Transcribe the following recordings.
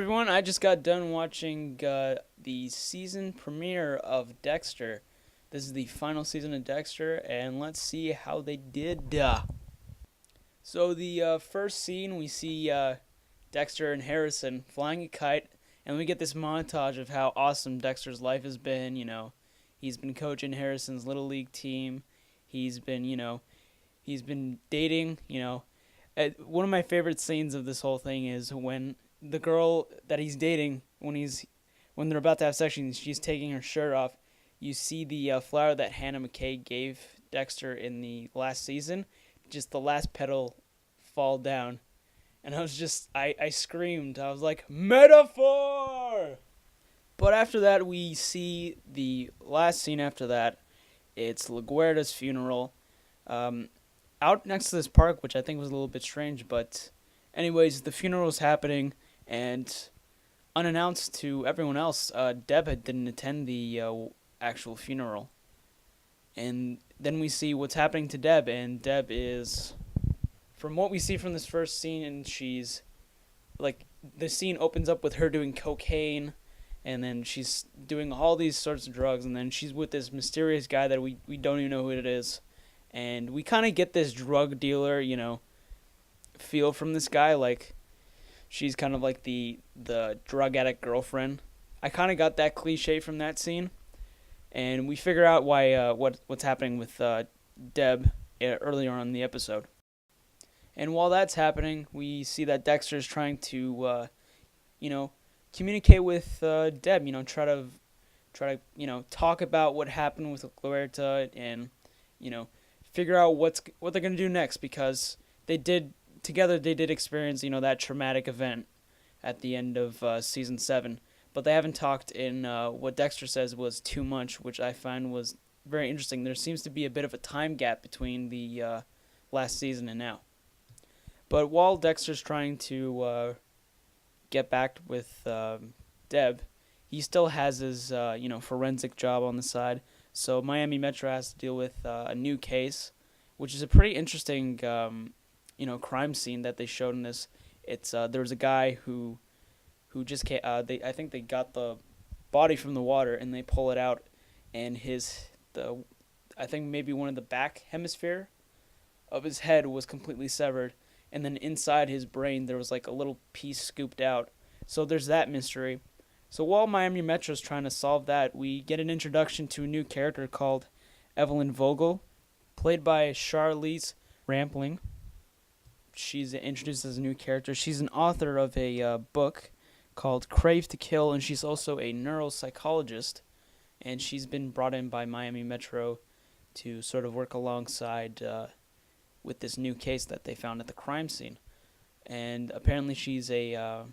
everyone. I just got done watching the season premiere of Dexter. This is the final season of Dexter, and let's see how they did. So the first scene, we see Dexter and Harrison flying a kite, and we get this montage of how awesome Dexter's life has been. He's been coaching Harrison's little league team. He's been dating. One of my favorite scenes of this whole thing is when the girl that he's dating, when they're about to have sex, and she's taking her shirt off. You see the flower that Hannah McKay gave Dexter in the last season, just the last petal fall down, and I screamed. I was like, metaphor! But after that, we see the last scene after that. It's LaGuardia's funeral. Out next to this park, which I think was a little bit strange, but anyways, the funeral is happening, and unannounced to everyone else, Deb didn't attend the actual funeral. And then we see what's happening to Deb, and Deb is, from what we see from this first scene, and she's, the scene opens up with her doing cocaine, and then she's doing all these sorts of drugs, and then she's with this mysterious guy that we don't even know who it is. And we kind of get this drug dealer, feel from this guy. Like, she's kind of like the drug addict girlfriend. I kind of got that cliche from that scene. And we figure out what's happening with Deb earlier on in the episode. And while that's happening, we see that Dexter's trying to, communicate with Deb. Try to talk about what happened with Glorita and, figure out what they're going to do next, because they did experience, that traumatic event at the end of season 7, but they haven't talked in what Dexter says was 2 months, which I find was very interesting. There seems to be a bit of a time gap between the last season and now. But while Dexter's trying to get back with Deb, he still has his forensic job on the side. So Miami Metro has to deal with a new case, which is a pretty interesting, crime scene that they showed in this. It's there was a guy who just came. I think they got the body from the water and they pull it out, and I think maybe one of the back hemisphere of his head was completely severed, and then inside his brain there was like a little piece scooped out. So there's that mystery. So while Miami Metro's trying to solve that, we get an introduction to a new character called Evelyn Vogel, played by Charlize Rampling. She's introduced as a new character. She's an author of a book called Crave to Kill, and she's also a neuropsychologist. And she's been brought in by Miami Metro to sort of work alongside with this new case that they found at the crime scene. And apparently she's like,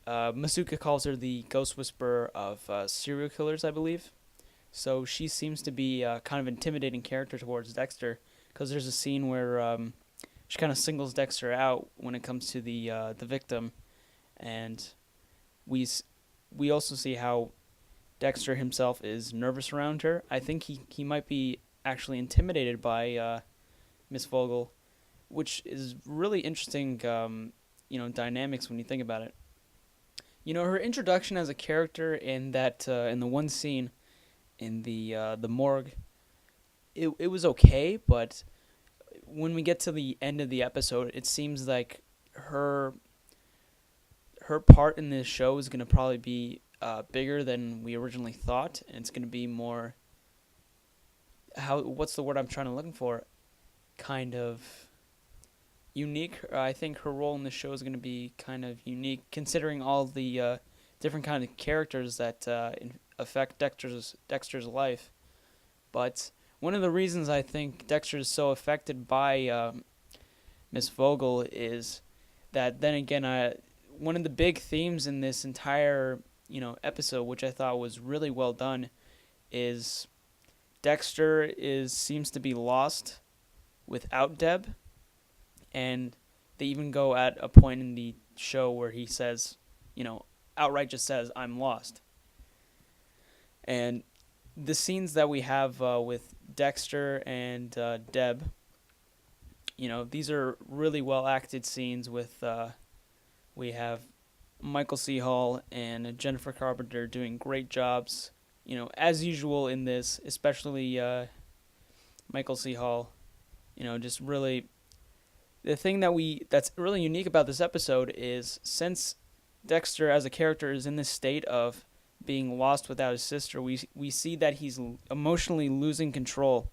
Masuka calls her the ghost whisperer of serial killers, I believe. So she seems to be kind of intimidating character towards Dexter, because there's a scene where she kind of singles Dexter out when it comes to the victim, and we also see how Dexter himself is nervous around her. I think he might be actually intimidated by Miss Vogel, which is really interesting, dynamics when you think about it. Her introduction as a character in that in the one scene in the morgue, it was okay, but when we get to the end of the episode, it seems like her part in this show is going to probably be bigger than we originally thought, and it's going to be more, what's the word I'm trying to look for, kind of unique. I think her role in the show is going to be kind of unique, considering all the different kind of characters that affect Dexter's life. But one of the reasons I think Dexter is so affected by Miss Vogel is that, then again, one of the big themes in this entire episode, which I thought was really well done, is Dexter seems to be lost without Deb. And they even go at a point in the show where he says, outright just says, "I'm lost." And the scenes that we have with Dexter and Deb, these are really well acted scenes with we have Michael C. Hall and Jennifer Carpenter doing great jobs, as usual in this, especially Michael C. Hall. Just really the thing that's really unique about this episode is since Dexter as a character is in this state of being lost without his sister, we see that he's emotionally losing control.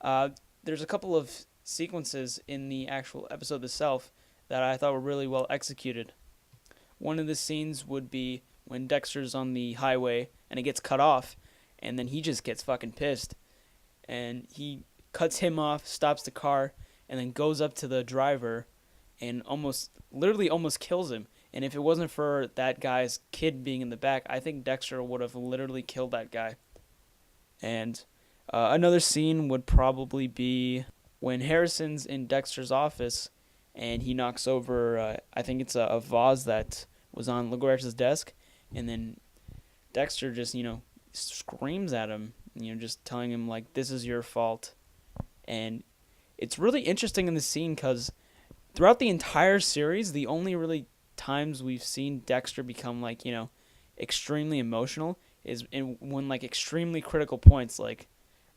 There's a couple of sequences in the actual episode itself that I thought were really well executed. One of the scenes would be when Dexter's on the highway and it gets cut off, and then he just gets fucking pissed, and he cuts him off, stops the car, and then goes up to the driver and literally almost kills him. And if it wasn't for that guy's kid being in the back, I think Dexter would have literally killed that guy. And another scene would probably be when Harrison's in Dexter's office and he knocks over, I think it's a vase that was on LaGuerta's desk, and then Dexter just, screams at him, just telling him, like, this is your fault. And it's really interesting in the scene because throughout the entire series, the only really times we've seen Dexter become, like, extremely emotional is when, like, extremely critical points, like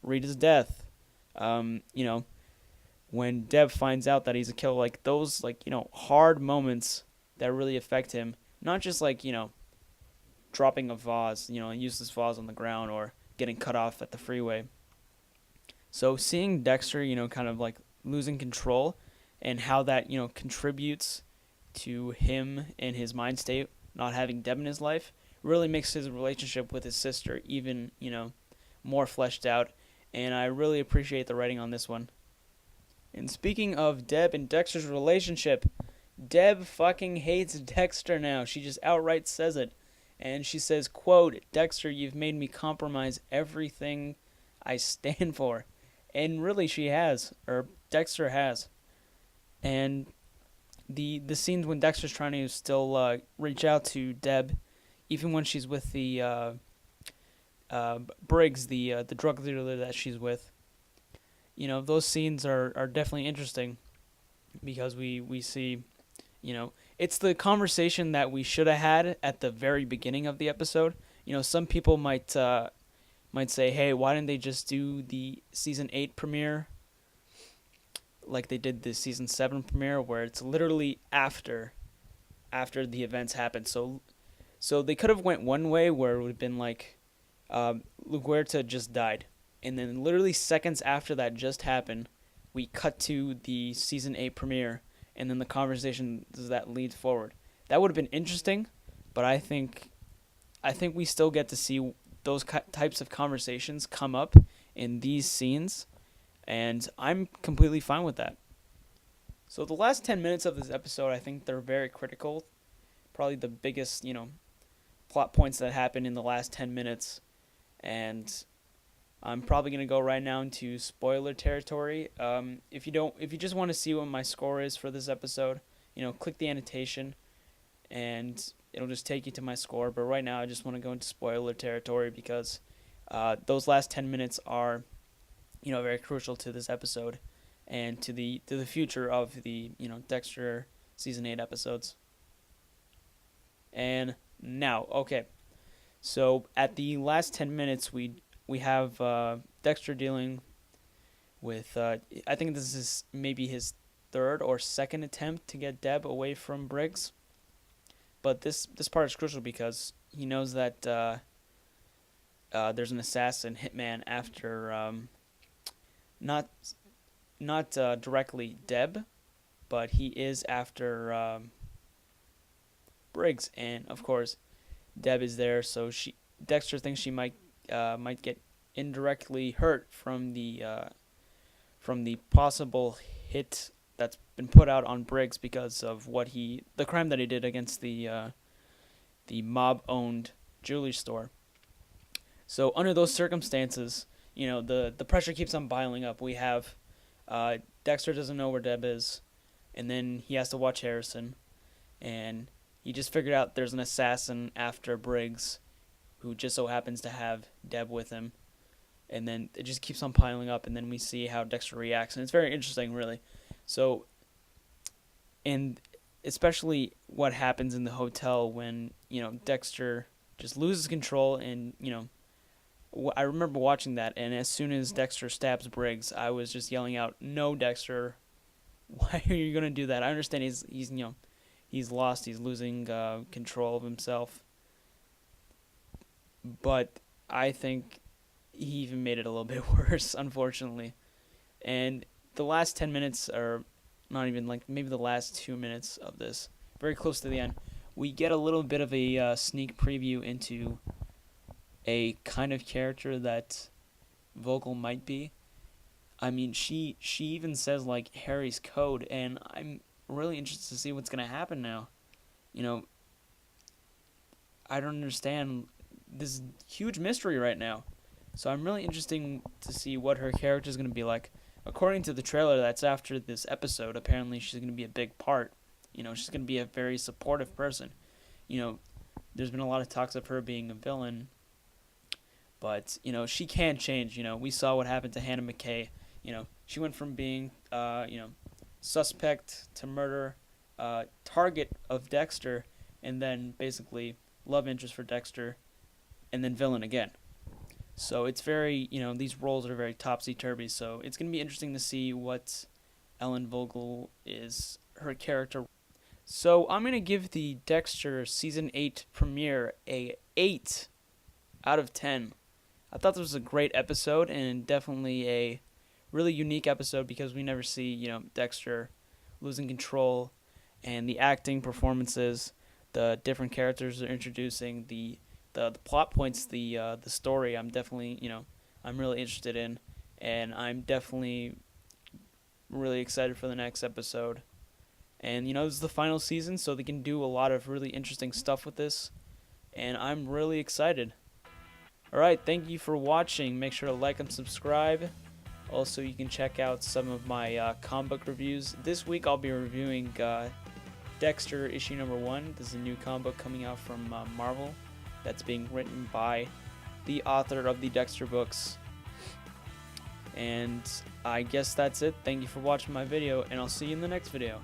Rita's death, when Deb finds out that he's a killer, like, those, like, hard moments that really affect him, not just, like, dropping a vase, a useless vase on the ground, or getting cut off at the freeway. So seeing Dexter, kind of like losing control, and how that, contributes to him and his mind state, not having Deb in his life, really makes his relationship with his sister even, more fleshed out. And I really appreciate the writing on this one. And speaking of Deb and Dexter's relationship, Deb fucking hates Dexter now. She just outright says it. And she says, quote, "Dexter, you've made me compromise everything I stand for." And really she has, or Dexter has. And the scenes when Dexter's trying to still reach out to Deb, even when she's with the Briggs, the drug dealer that she's with, those scenes are definitely interesting because we see, it's the conversation that we should have had at the very beginning of the episode. Some people might say, hey, why didn't they just do the season 8 premiere like they did the season 7 premiere, where it's literally after the events happened. So they could have went one way where it would have been like LaGuerta just died, and then literally seconds after that just happened, we cut to the season 8 premiere, and then the conversation that leads forward. That would have been interesting, but I think we still get to see those types of conversations come up in these scenes, and I'm completely fine with that. So the last 10 minutes of this episode, I think they're very critical. Probably the biggest, plot points that happen in the last 10 minutes. And I'm probably going to go right now into spoiler territory. If you just want to see what my score is for this episode, click the annotation and it'll just take you to my score. But right now I just want to go into spoiler territory because those last 10 minutes are, very crucial to this episode and to the future of the, Dexter season 8 episodes. And now, okay. So at the last 10 minutes, we have Dexter dealing with, I think this is maybe his third or second attempt to get Deb away from Briggs. But this part is crucial because he knows that there's an assassin hitman after not directly Deb, but he is after Briggs, and of course Deb is there, so Dexter thinks she might get indirectly hurt from the possible hit that's been put out on Briggs because of the crime that he did against the mob-owned jewelry store. So under those circumstances, the pressure keeps on piling up. We have Dexter doesn't know where Deb is, and then he has to watch Harrison, and he just figured out there's an assassin after Briggs who just so happens to have Deb with him. And then it just keeps on piling up, and then we see how Dexter reacts. And it's very interesting, really. So, and especially what happens in the hotel when, Dexter just loses control. And, I remember watching that, and as soon as Dexter stabs Briggs, I was just yelling out, "No, Dexter, why are you gonna do that?" I understand he's lost, he's losing control of himself, but I think he even made it a little bit worse, unfortunately. And the last 10 minutes, or not even, like, maybe the last 2 minutes of this, very close to the end, we get a little bit of a sneak preview into a kind of character that Vogel might be. I mean, she even says, like, Harry's code, and I'm really interested to see what's going to happen now. I don't understand this huge mystery right now. So I'm really interested to see what her character is going to be like. According to the trailer that's after this episode, apparently she's going to be a big part. She's going to be a very supportive person. There's been a lot of talks of her being a villain, but, she can change. We saw what happened to Hannah McKay. She went from being, suspect to murder, target of Dexter, and then basically love interest for Dexter, and then villain again. So it's very, these roles are very topsy-turvy, so it's going to be interesting to see what Ellen Vogel is, her character. So I'm going to give the Dexter Season 8 premiere a 8 out of 10. I thought this was a great episode, and definitely a really unique episode because we never see, Dexter losing control, and the acting, performances, the different characters they're introducing, the plot points, the story. I'm definitely, I'm really interested in, and I'm definitely really excited for the next episode. And this is the final season, so they can do a lot of really interesting stuff with this, and I'm really excited. Alright, thank you for watching. Make sure to like and subscribe. Also, you can check out some of my comic book reviews. This week I'll be reviewing Dexter issue number 1. This is a new comic book coming out from Marvel that's being written by the author of the Dexter books. And I guess that's it. Thank you for watching my video, and I'll see you in the next video.